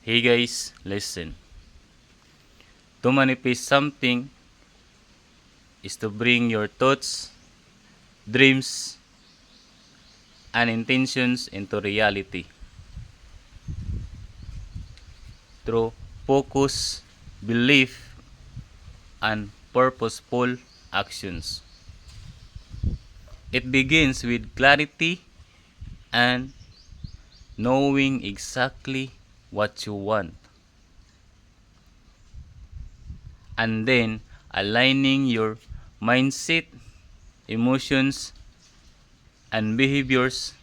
Hey guys, listen. To manifest something is to bring your thoughts, dreams, and intentions into reality through focus, belief, and purposeful actions. It begins with clarity and knowing exactly what you want, and then aligning your mindset, emotions, and behaviors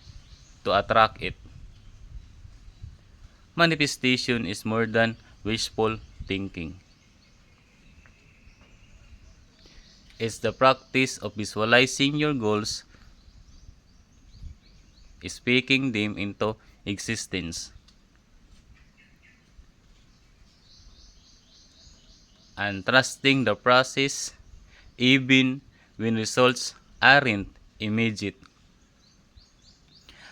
to attract it. Manifestation is more than wishful thinking. It's the practice of visualizing your goals, speaking them into existence, and trusting the process even when results aren't immediate.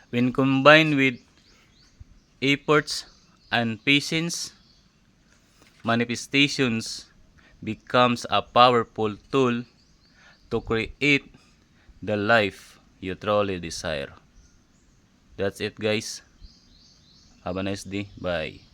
When combined with efforts and patience, manifestations becomes a powerful tool to create the life you truly desire. That's it guys. Have a nice day. Bye.